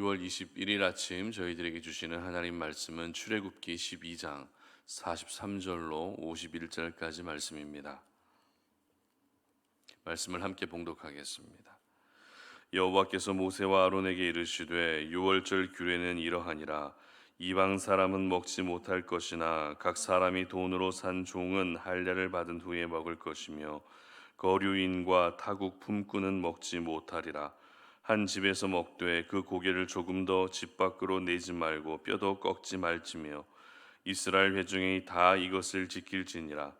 6월 21일 아침 저희들에게 주시는 하나님 말씀은 출애굽기 12장 43절로 51절까지 말씀입니다. 말씀을 함께 봉독하겠습니다. 여호와께서 모세와 아론에게 이르시되 유월절 규례는 이러하니라. 이방 사람은 먹지 못할 것이나 각 사람이 돈으로 산 종은 할례를 받은 후에 먹을 것이며 거류인과 타국 품꾼은 먹지 못하리라. 한 집에서 먹되 그 고기를 조금 더 집 밖으로 내지 말고 뼈도 꺾지 말지며 이스라엘 회중이 다 이것을 지킬지니라.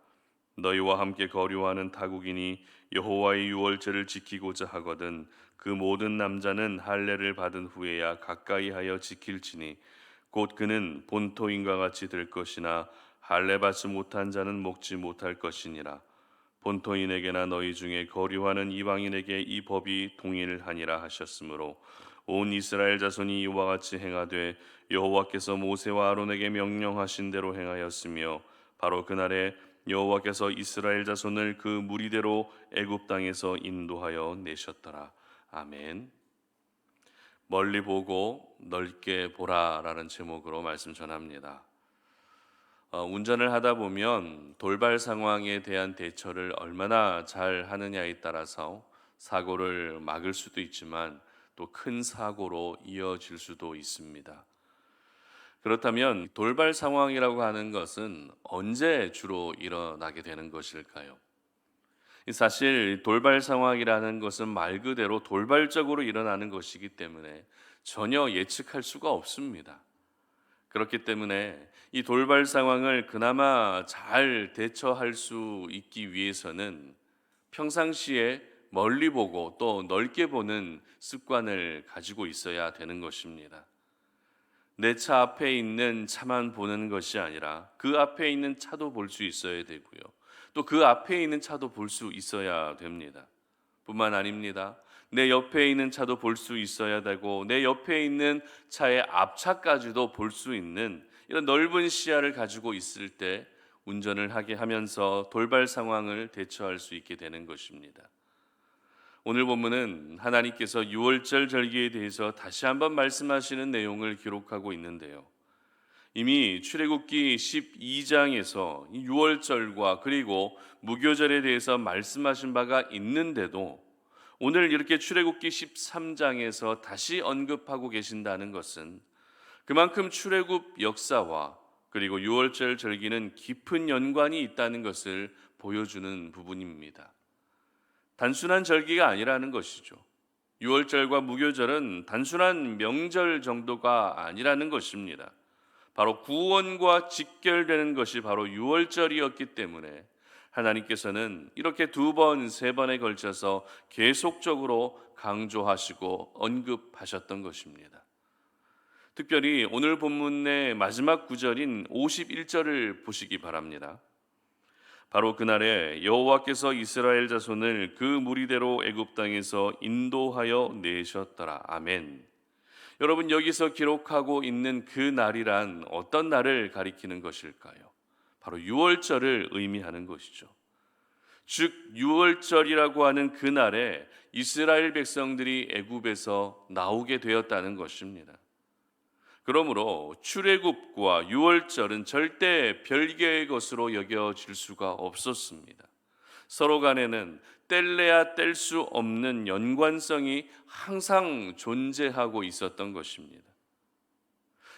너희와 함께 거류하는 타국인이 여호와의 유월절을 지키고자 하거든 그 모든 남자는 할례를 받은 후에야 가까이 하여 지킬지니 곧 그는 본토인과 같이 될 것이나 할례 받지 못한 자는 먹지 못할 것이니라. 본토인에게나 너희 중에 거류하는 이방인에게 이 법이 동일하니라 하셨으므로 온 이스라엘 자손이 이와 같이 행하되 여호와께서 모세와 아론에게 명령하신 대로 행하였으며 바로 그날에 여호와께서 이스라엘 자손을 그 무리대로 애굽 땅에서 인도하여 내셨더라. 아멘. 멀리 보고 넓게 보라라는 제목으로 말씀 전합니다. 운전을 하다 보면 돌발 상황에 대한 대처를 얼마나 잘 하느냐에 따라서 사고를 막을 수도 있지만 또 큰 사고로 이어질 수도 있습니다. 그렇다면 돌발 상황이라고 하는 것은 언제 주로 일어나게 되는 것일까요? 사실 돌발 상황이라는 것은 말 그대로 돌발적으로 일어나는 것이기 때문에 전혀 예측할 수가 없습니다. 그렇기 때문에 이 돌발 상황을 그나마 잘 대처할 수 있기 위해서는 평상시에 멀리 보고 또 넓게 보는 습관을 가지고 있어야 되는 것입니다. 내 차 앞에 있는 차만 보는 것이 아니라 그 앞에 있는 차도 볼 수 있어야 되고요. 또 그 앞에 있는 차도 볼 수 있어야 됩니다. 뿐만 아닙니다. 내 옆에 있는 차도 볼 수 있어야 되고 내 옆에 있는 차의 앞차까지도 볼 수 있는 이런 넓은 시야를 가지고 있을 때 운전을 하게 하면서 돌발 상황을 대처할 수 있게 되는 것입니다. 오늘 본문은 하나님께서 유월절 절기에 대해서 다시 한번 말씀하시는 내용을 기록하고 있는데요. 이미 출애굽기 12장에서 유월절과 그리고 무교절에 대해서 말씀하신 바가 있는데도 오늘 이렇게 출애굽기 13장에서 다시 언급하고 계신다는 것은 그만큼 출애굽 역사와 그리고 유월절 절기는 깊은 연관이 있다는 것을 보여주는 부분입니다. 단순한 절기가 아니라는 것이죠. 유월절과 무교절은 단순한 명절 정도가 아니라는 것입니다. 바로 구원과 직결되는 것이 바로 유월절이었기 때문에 하나님께서는 이렇게 두 번, 세 번에 걸쳐서 계속적으로 강조하시고 언급하셨던 것입니다. 특별히 오늘 본문의 마지막 구절인 51절을 보시기 바랍니다. 바로 그날에 여호와께서 이스라엘 자손을 그 무리대로 애굽 땅에서 인도하여 내셨더라. 아멘. 여러분, 여기서 기록하고 있는 그 날이란 어떤 날을 가리키는 것일까요? 바로 유월절을 의미하는 것이죠. 즉 유월절이라고 하는 그 날에 이스라엘 백성들이 애굽에서 나오게 되었다는 것입니다. 그러므로 출애굽과 유월절은 절대 별개의 것으로 여겨질 수가 없었습니다. 서로 간에는 뗄래야 뗄 수 없는 연관성이 항상 존재하고 있었던 것입니다.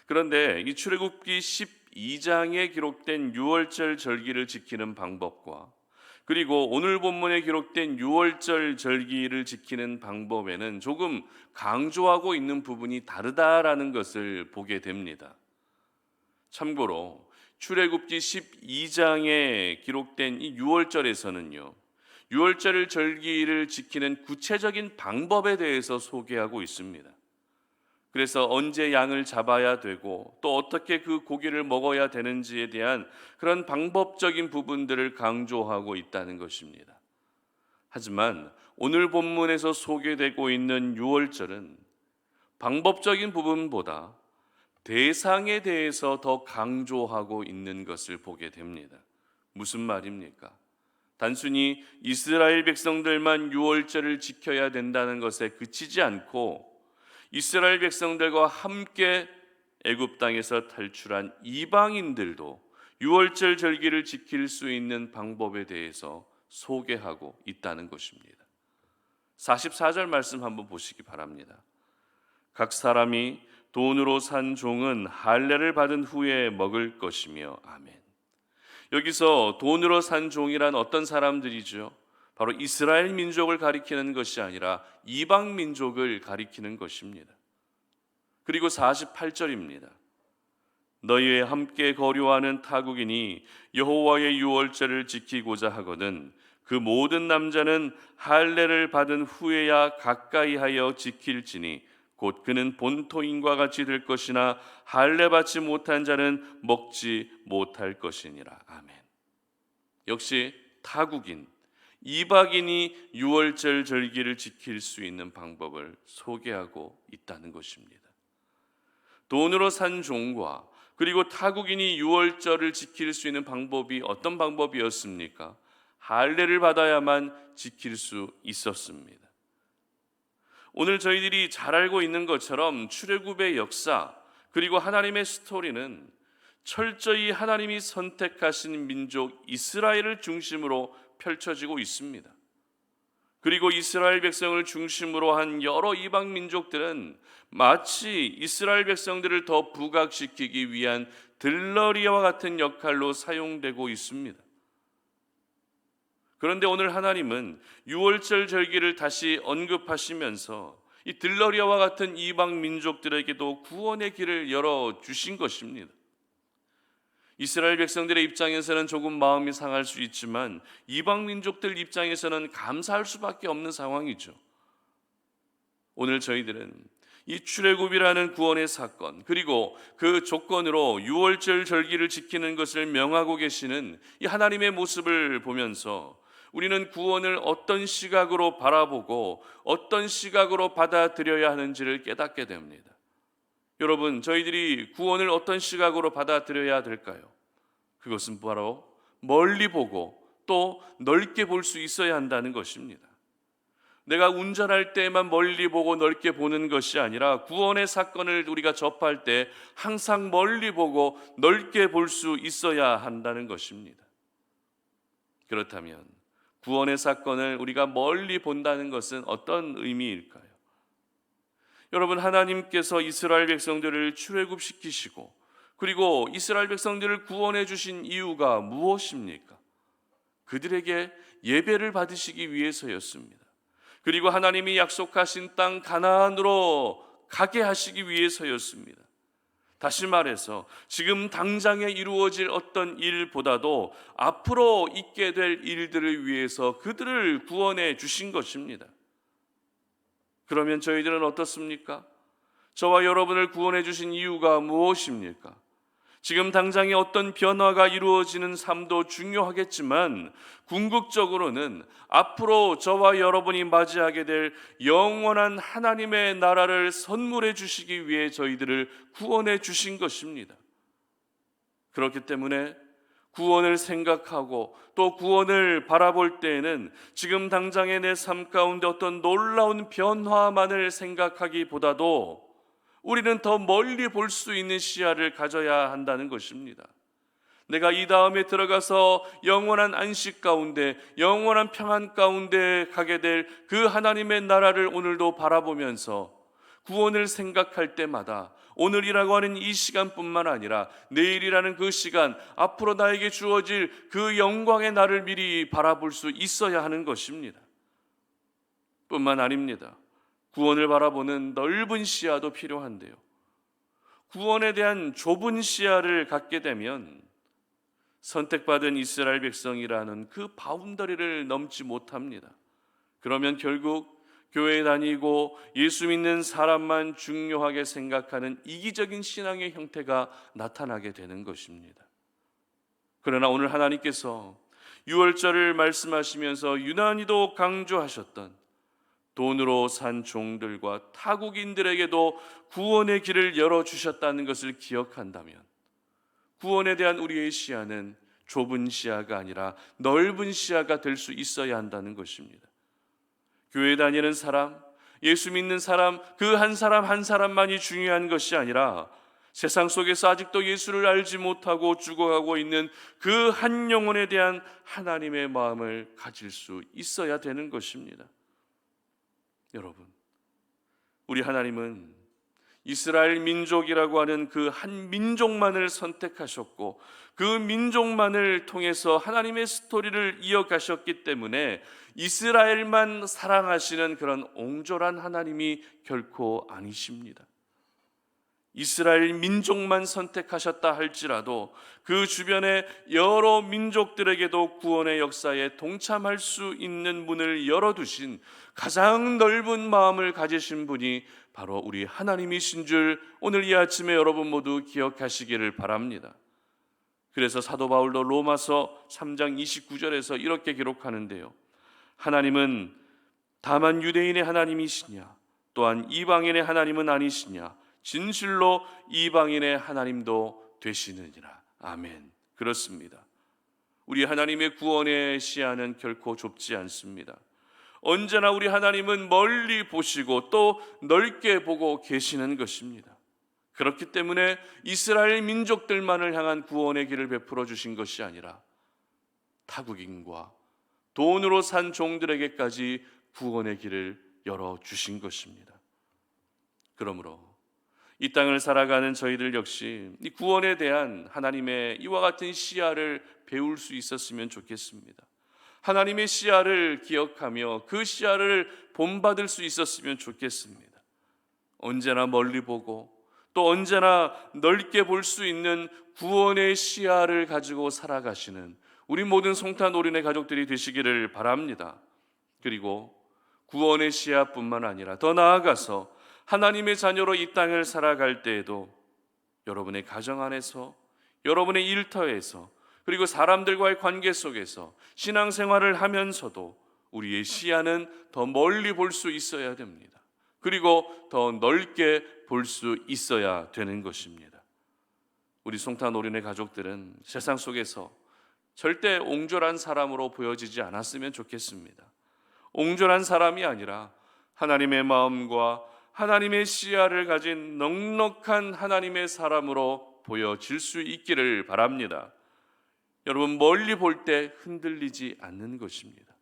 그런데 이 출애굽기 12장에 기록된 유월절 절기를 지키는 방법과 그리고 오늘 본문에 기록된 유월절 절기를 지키는 방법에는 조금 강조하고 있는 부분이 다르다라는 것을 보게 됩니다. 참고로 출애굽기 12장에 기록된 이 유월절에서는요, 유월절 절기를 지키는 구체적인 방법에 대해서 소개하고 있습니다. 그래서 언제 양을 잡아야 되고 또 어떻게 그 고기를 먹어야 되는지에 대한 그런 방법적인 부분들을 강조하고 있다는 것입니다. 하지만 오늘 본문에서 소개되고 있는 유월절은 방법적인 부분보다 대상에 대해서 더 강조하고 있는 것을 보게 됩니다. 무슨 말입니까? 단순히 이스라엘 백성들만 유월절을 지켜야 된다는 것에 그치지 않고 이스라엘 백성들과 함께 애굽 땅에서 탈출한 이방인들도 유월절 절기를 지킬 수 있는 방법에 대해서 소개하고 있다는 것입니다. 44절 말씀 한번 보시기 바랍니다. 각 사람이 돈으로 산 종은 할례를 받은 후에 먹을 것이며. 아멘. 여기서 돈으로 산 종이란 어떤 사람들이죠? 바로 이스라엘 민족을 가리키는 것이 아니라 이방 민족을 가리키는 것입니다. 그리고 48절입니다. 너희의 함께 거류하는 타국인이 여호와의 유월절을 지키고자 하거든 그 모든 남자는 할례를 받은 후에야 가까이 하여 지킬지니 곧 그는 본토인과 같이 될 것이나 할례 받지 못한 자는 먹지 못할 것이니라. 아멘. 역시 타국인, 이방인이 유월절 절기를 지킬 수 있는 방법을 소개하고 있다는 것입니다. 돈으로 산 종과 그리고 타국인이 유월절을 지킬 수 있는 방법이 어떤 방법이었습니까? 할례를 받아야만 지킬 수 있었습니다. 오늘 저희들이 잘 알고 있는 것처럼 출애굽의 역사 그리고 하나님의 스토리는 철저히 하나님이 선택하신 민족 이스라엘을 중심으로 펼쳐지고 있습니다. 그리고 이스라엘 백성을 중심으로 한 여러 이방 민족들은 마치 이스라엘 백성들을 더 부각시키기 위한 들러리와 같은 역할로 사용되고 있습니다. 그런데 오늘 하나님은 유월절 절기를 다시 언급하시면서 이 들러리와 같은 이방 민족들에게도 구원의 길을 열어주신 것입니다. 이스라엘 백성들의 입장에서는 조금 마음이 상할 수 있지만 이방 민족들 입장에서는 감사할 수밖에 없는 상황이죠. 오늘 저희들은 이 출애굽이라는 구원의 사건 그리고 그 조건으로 유월절 절기를 지키는 것을 명하고 계시는 이 하나님의 모습을 보면서 우리는 구원을 어떤 시각으로 바라보고 어떤 시각으로 받아들여야 하는지를 깨닫게 됩니다. 여러분, 저희들이 구원을 어떤 시각으로 받아들여야 될까요? 그것은 바로 멀리 보고 또 넓게 볼 수 있어야 한다는 것입니다. 내가 운전할 때만 멀리 보고 넓게 보는 것이 아니라 구원의 사건을 우리가 접할 때 항상 멀리 보고 넓게 볼 수 있어야 한다는 것입니다. 그렇다면 구원의 사건을 우리가 멀리 본다는 것은 어떤 의미일까요? 여러분, 하나님께서 이스라엘 백성들을 출애굽시키시고 그리고 이스라엘 백성들을 구원해 주신 이유가 무엇입니까? 그들에게 예배를 받으시기 위해서였습니다. 그리고 하나님이 약속하신 땅 가나안으로 가게 하시기 위해서였습니다. 다시 말해서 지금 당장에 이루어질 어떤 일보다도 앞으로 있게 될 일들을 위해서 그들을 구원해 주신 것입니다. 그러면 저희들은 어떻습니까? 저와 여러분을 구원해 주신 이유가 무엇입니까? 지금 당장에 어떤 변화가 이루어지는 삶도 중요하겠지만 궁극적으로는 앞으로 저와 여러분이 맞이하게 될 영원한 하나님의 나라를 선물해 주시기 위해 저희들을 구원해 주신 것입니다. 그렇기 때문에 구원을 생각하고 또 구원을 바라볼 때에는 지금 당장의 내 삶 가운데 어떤 놀라운 변화만을 생각하기보다도 우리는 더 멀리 볼 수 있는 시야를 가져야 한다는 것입니다. 내가 이 다음에 들어가서 영원한 안식 가운데 영원한 평안 가운데 가게 될 그 하나님의 나라를 오늘도 바라보면서 구원을 생각할 때마다 오늘이라고 하는 이 시간뿐만 아니라 내일이라는 그 시간, 앞으로 나에게 주어질 그 영광의 날을 미리 바라볼 수 있어야 하는 것입니다. 뿐만 아닙니다. 구원을 바라보는 넓은 시야도 필요한데요. 구원에 대한 좁은 시야를 갖게 되면 선택받은 이스라엘 백성이라는 그 바운더리를 넘지 못합니다. 그러면 결국 교회 다니고 예수 믿는 사람만 중요하게 생각하는 이기적인 신앙의 형태가 나타나게 되는 것입니다. 그러나 오늘 하나님께서 유월절을 말씀하시면서 유난히도 강조하셨던 돈으로 산 종들과 타국인들에게도 구원의 길을 열어주셨다는 것을 기억한다면 구원에 대한 우리의 시야는 좁은 시야가 아니라 넓은 시야가 될 수 있어야 한다는 것입니다. 교회 다니는 사람, 예수 믿는 사람, 그 한 사람 한 사람만이 중요한 것이 아니라 세상 속에서 아직도 예수를 알지 못하고 죽어가고 있는 그 한 영혼에 대한 하나님의 마음을 가질 수 있어야 되는 것입니다. 여러분, 우리 하나님은 이스라엘 민족이라고 하는 그 한 민족만을 선택하셨고 그 민족만을 통해서 하나님의 스토리를 이어가셨기 때문에 이스라엘만 사랑하시는 그런 옹졸한 하나님이 결코 아니십니다. 이스라엘 민족만 선택하셨다 할지라도 그 주변의 여러 민족들에게도 구원의 역사에 동참할 수 있는 문을 열어두신 가장 넓은 마음을 가지신 분이 바로 우리 하나님이신 줄 오늘 이 아침에 여러분 모두 기억하시기를 바랍니다. 그래서 사도 바울도 로마서 3장 29절에서 이렇게 기록하는데요, 하나님은 다만 유대인의 하나님이시냐, 또한 이방인의 하나님은 아니시냐, 진실로 이방인의 하나님도 되시느니라. 아멘. 그렇습니다. 우리 하나님의 구원의 시야는 결코 좁지 않습니다. 언제나 우리 하나님은 멀리 보시고 또 넓게 보고 계시는 것입니다. 그렇기 때문에 이스라엘 민족들만을 향한 구원의 길을 베풀어 주신 것이 아니라 타국인과 돈으로 산 종들에게까지 구원의 길을 열어주신 것입니다. 그러므로 이 땅을 살아가는 저희들 역시 이 구원에 대한 하나님의 이와 같은 시야를 배울 수 있었으면 좋겠습니다. 하나님의 시야를 기억하며 그 시야를 본받을 수 있었으면 좋겠습니다. 언제나 멀리 보고 또 언제나 넓게 볼 수 있는 구원의 시야를 가지고 살아가시는 우리 모든 송탄 올인의 가족들이 되시기를 바랍니다. 그리고 구원의 시야뿐만 아니라 더 나아가서 하나님의 자녀로 이 땅을 살아갈 때에도 여러분의 가정 안에서, 여러분의 일터에서, 그리고 사람들과의 관계 속에서 신앙생활을 하면서도 우리의 시야는 더 멀리 볼 수 있어야 됩니다. 그리고 더 넓게 볼 수 있어야 되는 것입니다. 우리 송탄 올인의 가족들은 세상 속에서 절대 옹졸한 사람으로 보여지지 않았으면 좋겠습니다. 옹졸한 사람이 아니라 하나님의 마음과 하나님의 시야를 가진 넉넉한 하나님의 사람으로 보여질 수 있기를 바랍니다. 여러분, 멀리 볼 때 흔들리지 않는 것입니다.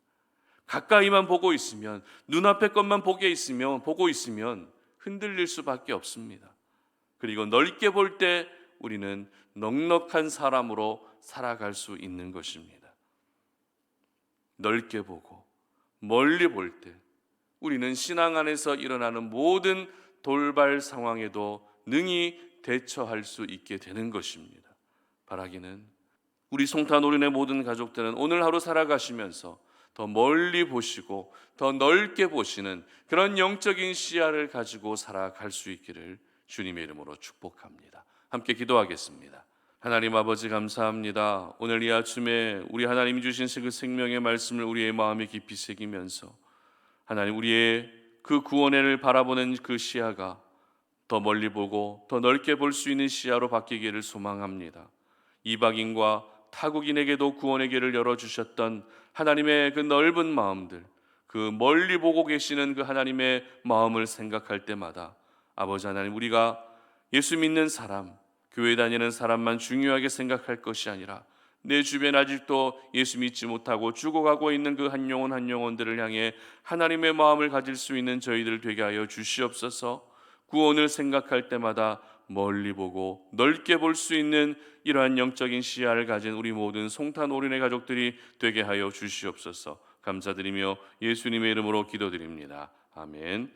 가까이만 보고 있으면, 눈앞의 것만 보고 있으면 흔들릴 수밖에 없습니다. 그리고 넓게 볼 때 우리는 넉넉한 사람으로 살아갈 수 있는 것입니다. 넓게 보고 멀리 볼 때 우리는 신앙 안에서 일어나는 모든 돌발 상황에도 능히 대처할 수 있게 되는 것입니다. 바라기는 우리 송탄 올인의 모든 가족들은 오늘 하루 살아가시면서 더 멀리 보시고 더 넓게 보시는 그런 영적인 시야를 가지고 살아갈 수 있기를 주님의 이름으로 축복합니다. 함께 기도하겠습니다. 하나님 아버지, 감사합니다. 오늘 이 아침에 우리 하나님이 주신 그 생명의 말씀을 우리의 마음에 깊이 새기면서 하나님, 우리의 그 구원을 바라보는 그 시야가 더 멀리 보고 더 넓게 볼 수 있는 시야로 바뀌기를 소망합니다. 이방인과 타국인에게도 구원의 길을 열어주셨던 하나님의 그 넓은 마음들, 그 멀리 보고 계시는 그 하나님의 마음을 생각할 때마다 아버지 하나님, 우리가 예수 믿는 사람, 교회 다니는 사람만 중요하게 생각할 것이 아니라 내 주변 아직도 예수 믿지 못하고 죽어가고 있는 그 한 영혼 한 영혼들을 향해 하나님의 마음을 가질 수 있는 저희들 되게 하여 주시옵소서. 구원을 생각할 때마다 멀리 보고 넓게 볼 수 있는 이러한 영적인 시야를 가진 우리 모든 송탄 올인의 가족들이 되게 하여 주시옵소서. 감사드리며 예수님의 이름으로 기도드립니다. 아멘.